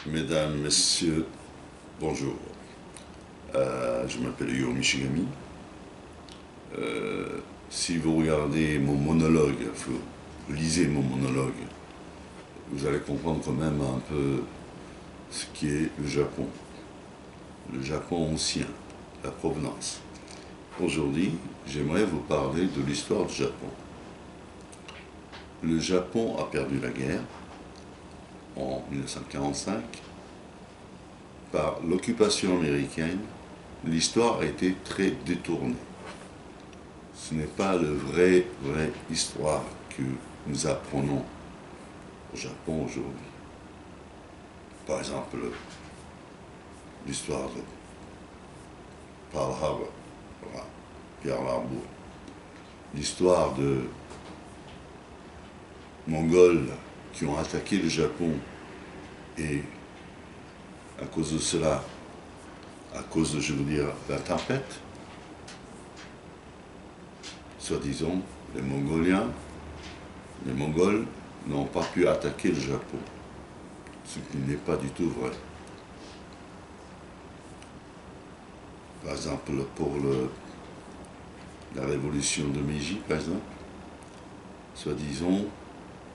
Mesdames, Messieurs, bonjour. Je m'appelle Yo Michigami. Si vous regardez mon monologue, vous lisez mon monologue, vous allez comprendre quand même un peu ce qui est le Japon ancien, la provenance. Aujourd'hui, j'aimerais vous parler de l'histoire du Japon. Le Japon a perdu la guerre en 1945. Par l'occupation américaine, l'histoire a été très détournée. Ce n'est pas la vraie histoire que nous apprenons au Japon aujourd'hui. Par exemple, l'histoire de Pearl Harbor, voilà, Pearl Harbor, l'histoire de Mongols qui ont attaqué le Japon et à cause de cela, à cause de, je veux dire, la tempête, soi-disant, les Mongols n'ont pas pu attaquer le Japon, ce qui n'est pas du tout vrai. Par exemple, pour la révolution de Meiji, par exemple, soi-disant,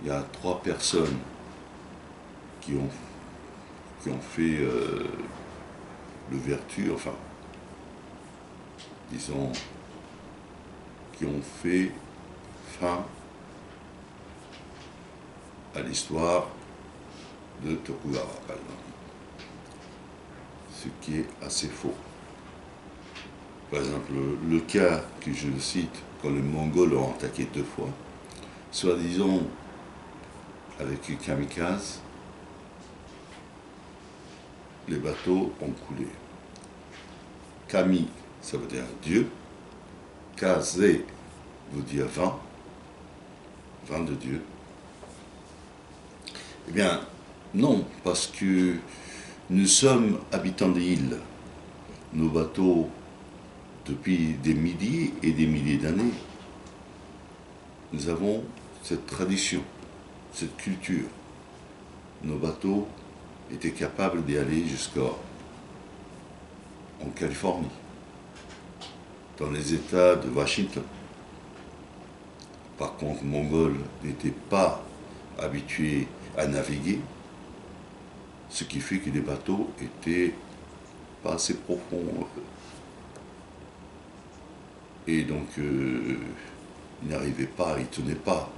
il y a 3 personnes qui ont fait l'ouverture, enfin, disons, qui ont fait fin à l'histoire de Tokugawa, par exemple. Ce qui est assez faux. Par exemple, le cas que je cite, quand les Mongols ont attaqué 2 fois, soi-disant avec les kamikazes, les bateaux ont coulé. Kami, ça veut dire Dieu. Kaze veut dire vent, vent de Dieu. Eh bien, non, parce que nous sommes habitants des îles. Nos bateaux, depuis des milliers et des milliers d'années, nous avons cette tradition, cette culture. Nos bateaux étaient capables d'y aller jusqu'en Californie, dans les États de Washington. Par contre, les Mongols n'étaient pas habitués à naviguer, ce qui fait que les bateaux étaient pas assez profonds. Et donc, ils n'arrivaient pas, ils ne tenaient pas.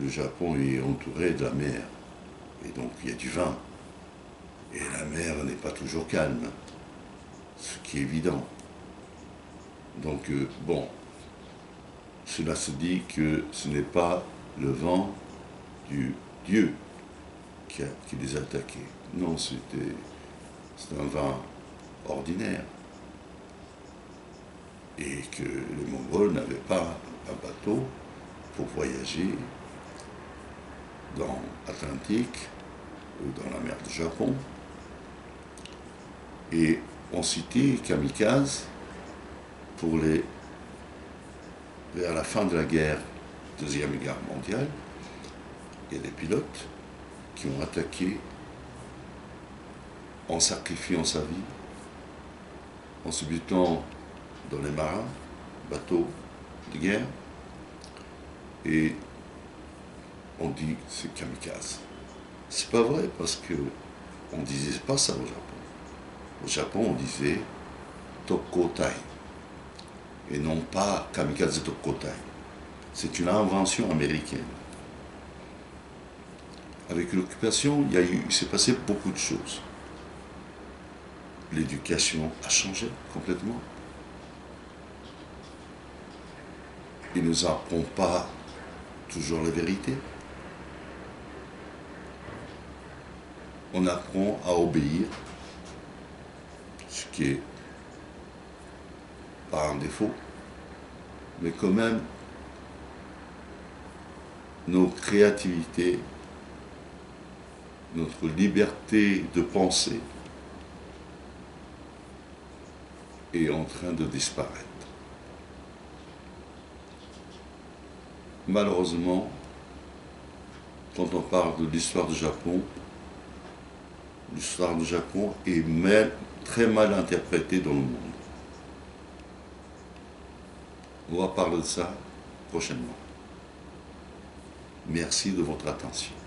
Le Japon est entouré de la mer, et donc il y a du vent. Et la mer n'est pas toujours calme, ce qui est évident. Donc, bon, cela se dit que ce n'est pas le vent du Dieu qui les a attaqués. Non, c'est un vent ordinaire. Et que les Mongols n'avaient pas un bateau pour voyager dans l'Atlantique ou dans la mer du Japon. Et on citait kamikazes vers la fin de la Deuxième Guerre mondiale. Il y a des pilotes qui ont attaqué en sacrifiant sa vie, en se butant dans les marins, bateaux de guerre, et on dit c'est kamikaze. C'est pas vrai parce que on disait pas ça au Japon. Au Japon, on disait Tokkotai et non pas kamikaze Tokkotai. C'est une invention américaine. Avec l'occupation, il s'est passé beaucoup de choses. L'éducation a changé complètement. Il ne nous apprend pas toujours la vérité. On apprend à obéir, ce qui est pas un défaut, mais quand même, nos créativités, notre liberté de penser est en train de disparaître. Malheureusement, quand on parle de l'histoire du Japon, l'histoire du Japon est très mal interprétée dans le monde. On va parler de ça prochainement. Merci de votre attention.